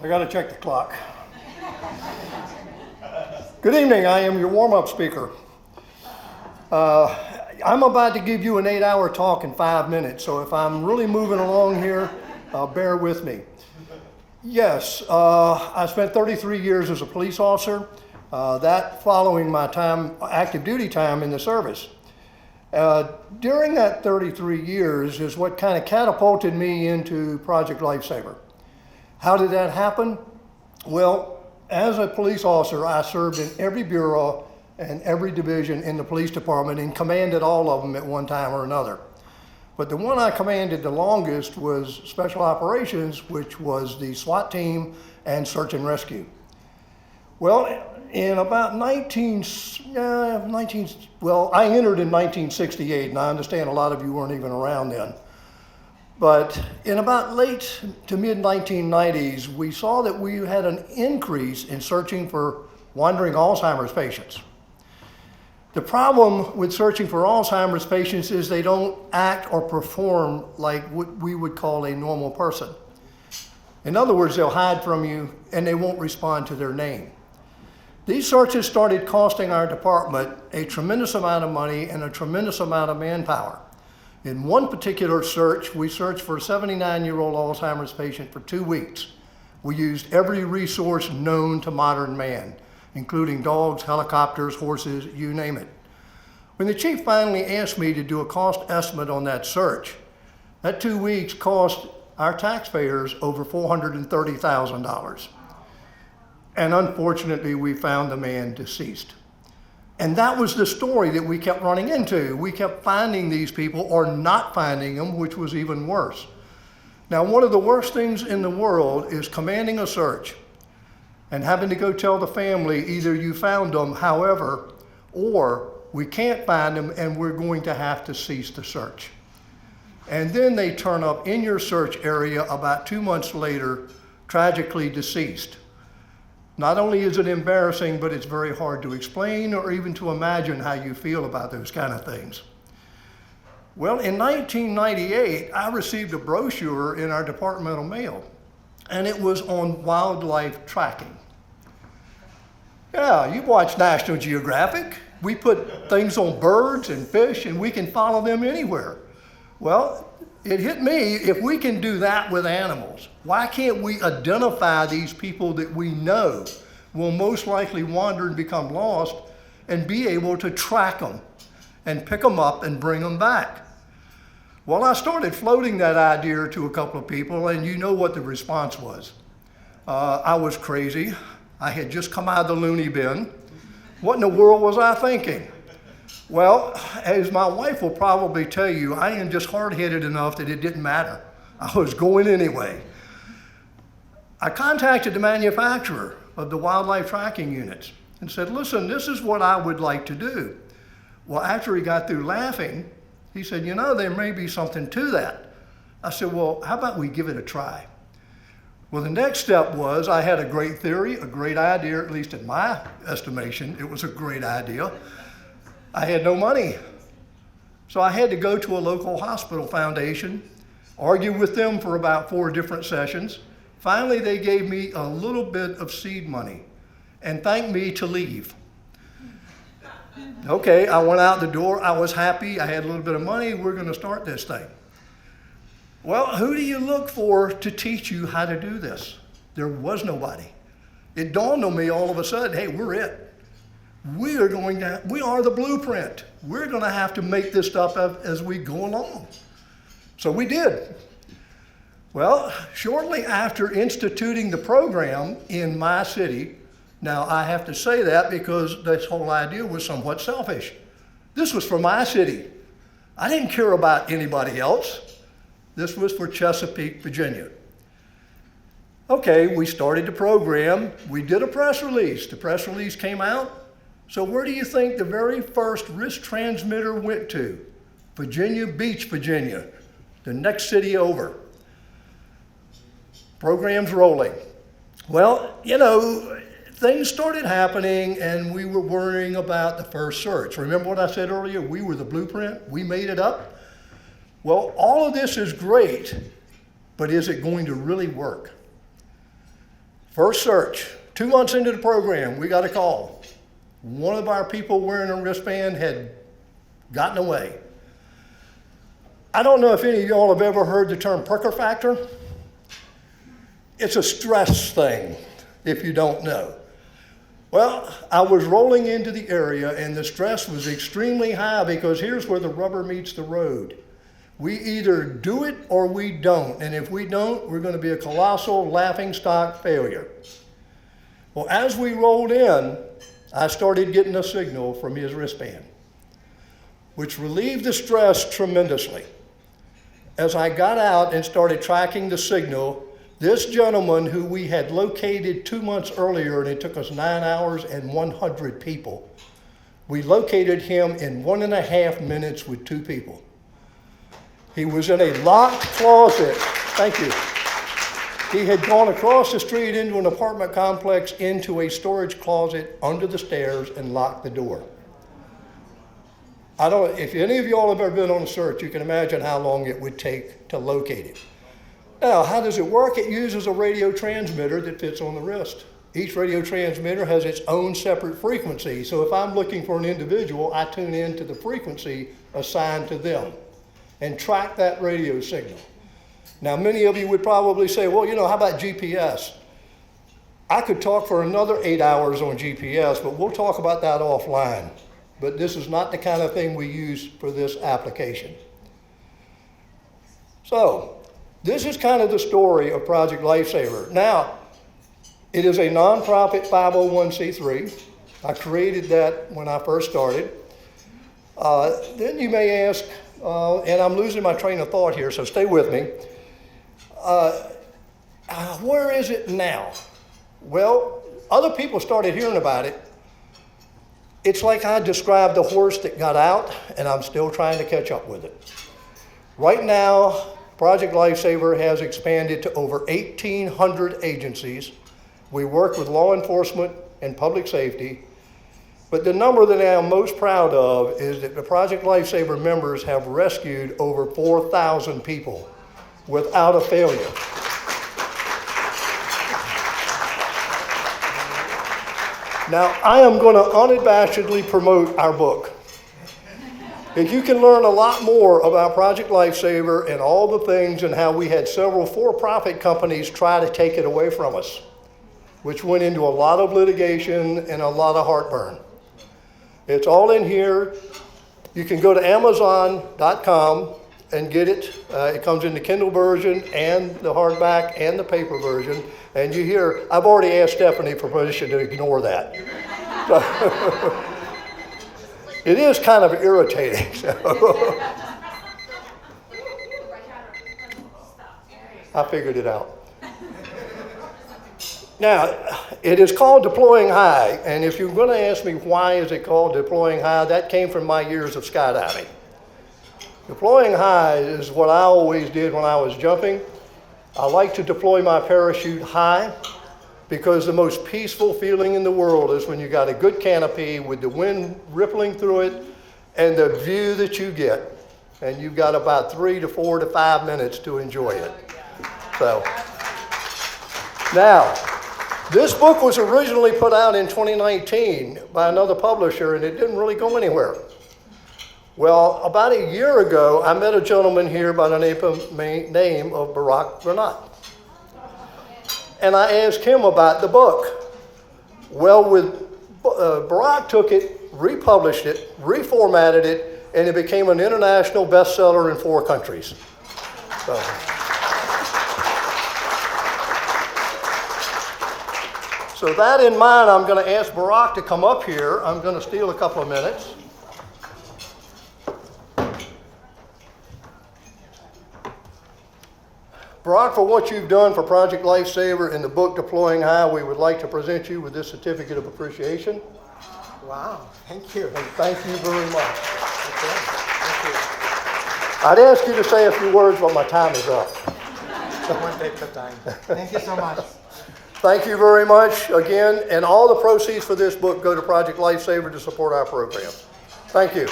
I got to check the clock. Good evening, I am your warm-up speaker. I'm about to give you an 8-hour talk in 5 minutes, so if I'm really moving along here, bear with me. Yes, I spent 33 years as a police officer, that following my time, active duty time in the service. During that 33 years is what kind of catapulted me into Project Lifesaver. How did that happen? Well, as a police officer, I served in every bureau and every division in the police department and commanded all of them at one time or another. But the one I commanded the longest was Special Operations, which was the SWAT team and search and rescue. Well, in about I entered in 1968, and I understand a lot of you weren't even around then. But in about late to mid 1990s, we saw that we had an increase in searching for wandering Alzheimer's patients. The problem with searching for Alzheimer's patients is they don't act or perform like what we would call a normal person. In other words, they'll hide from you and they won't respond to their name. These searches started costing our department a tremendous amount of money and a tremendous amount of manpower. In one particular search, we searched for a 79-year-old Alzheimer's patient for 2 weeks. We used every resource known to modern man, including dogs, helicopters, horses, you name it. When the chief finally asked me to do a cost estimate on that search, that 2 weeks cost our taxpayers over $430,000. And unfortunately, we found the man deceased. And that was the story that we kept running into. We kept finding these people or not finding them, which was even worse. Now, one of the worst things in the world is commanding a search and having to go tell the family either you found them, however, or we can't find them and we're going to have to cease the search. And then they turn up in your search area about 2 months later, tragically deceased. Not only is it embarrassing, but it's very hard to explain or even to imagine how you feel about those kind of things. Well, in 1998, I received a brochure in our departmental mail, and it was on wildlife tracking. Yeah, you watch National Geographic. We put things on birds and fish, and we can follow them anywhere. Well, it hit me, if we can do that with animals, why can't we identify these people that we know will most likely wander and become lost and be able to track them and pick them up and bring them back? Well, I started floating that idea to a couple of people, and you know what the response was. I was crazy. I had just come out of the loony bin. What in the world was I thinking? Well, as my wife will probably tell you, I am just hard-headed enough that it didn't matter. I was going anyway. I contacted the manufacturer of the wildlife tracking units and said, listen, this is what I would like to do. Well, after he got through laughing, he said, you know, there may be something to that. I said, well, how about we give it a try? Well, the next step was I had a great theory, a great idea, at least in my estimation, it was a great idea. I had no money. So I had to go to a local hospital foundation, argue with them for about 4 different sessions. Finally, they gave me a little bit of seed money and thanked me to leave. Okay, I went out the door. I was happy. I had a little bit of money. We're going to start this thing. Well, who do you look for to teach you how to do this? There was nobody. It dawned on me all of a sudden, hey, we're it. We are the blueprint. We're going to have to make this stuff up as we go along. So we did. Well, shortly after instituting the program in my city, now I have to say that because this whole idea was somewhat selfish. This was for my city. I didn't care about anybody else. This was for Chesapeake, Virginia. Okay, we started the program. We did a press release. The press release came out. So where do you think the very first risk transmitter went to? Virginia Beach, Virginia, the next city over. Program's rolling. Well, you know, things started happening and we were worrying about the first search. Remember what I said earlier? We were the blueprint. We made it up. Well, all of this is great, but is it going to really work? First search, 2 months into the program, we got a call. One of our people wearing a wristband had gotten away. I don't know if any of y'all have ever heard the term perker factor. It's a stress thing, if you don't know. Well, I was rolling into the area and the stress was extremely high because here's where the rubber meets the road. We either do it or we don't. And if we don't, we're going to be a colossal laughingstock failure. Well, as we rolled in, I started getting a signal from his wristband, which relieved the stress tremendously. As I got out and started tracking the signal, this gentleman who we had located 2 months earlier, and it took us 9 hours and 100 people, we located him in 1.5 minutes with 2 people. He was in a locked closet. Thank you. He had gone across the street into an apartment complex, into a storage closet under the stairs, and locked the door. If any of y'all have ever been on a search, you can imagine how long it would take to locate it. Now, how does it work? It uses a radio transmitter that fits on the wrist. Each radio transmitter has its own separate frequency. So if I'm looking for an individual, I tune in to the frequency assigned to them and track that radio signal. Now, many of you would probably say, well, how about GPS? I could talk for another 8 hours on GPS, but we'll talk about that offline. But this is not the kind of thing we use for this application. So, this is kind of the story of Project Lifesaver. Now, it is a nonprofit 501c3. I created that when I first started. Then you may ask, and I'm losing my train of thought here, so stay with me. Where is it now? Well, other people started hearing about it. It's like I described the horse that got out, and I'm still trying to catch up with it. Right now, Project Lifesaver has expanded to over 1,800 agencies. We work with law enforcement and public safety. But the number that I am most proud of is that the Project Lifesaver members have rescued over 4,000 people without a failure. Now, I am going to unabashedly promote our book. And you can learn a lot more about Project Lifesaver and all the things and how we had several for-profit companies try to take it away from us, which went into a lot of litigation and a lot of heartburn. It's all in here. You can go to Amazon.com and get it. It comes in the Kindle version and the hardback and the paper version. And you hear, I've already asked Stephanie for permission to ignore that. So, it is kind of irritating. So. I figured it out. Now, it is called Deploying High, and if you're going to ask me why is it called Deploying High, that came from my years of skydiving. Deploying high is what I always did when I was jumping. I like to deploy my parachute high because the most peaceful feeling in the world is when you got a good canopy with the wind rippling through it and the view that you get. And you've got about 3 to 4 to 5 minutes to enjoy it. So, now, this book was originally put out in 2019 by another publisher, and it didn't really go anywhere. Well, about a year ago, I met a gentleman here by the name of Barack Granat. And I asked him about the book. Well, Barack took it, republished it, reformatted it, and it became an international bestseller in 4 countries. So that in mind, I'm going to ask Barack to come up here. I'm going to steal a couple of minutes. Barack, for what you've done for Project Lifesaver in the book Deploying High, we would like to present you with this certificate of appreciation. Wow, thank you. And thank you very much. Okay. Thank you. I'd ask you to say a few words, but my time is up. One day at a time. Thank you so much. Thank you very much again, and all the proceeds for this book go to Project Lifesaver to support our program. Thank you.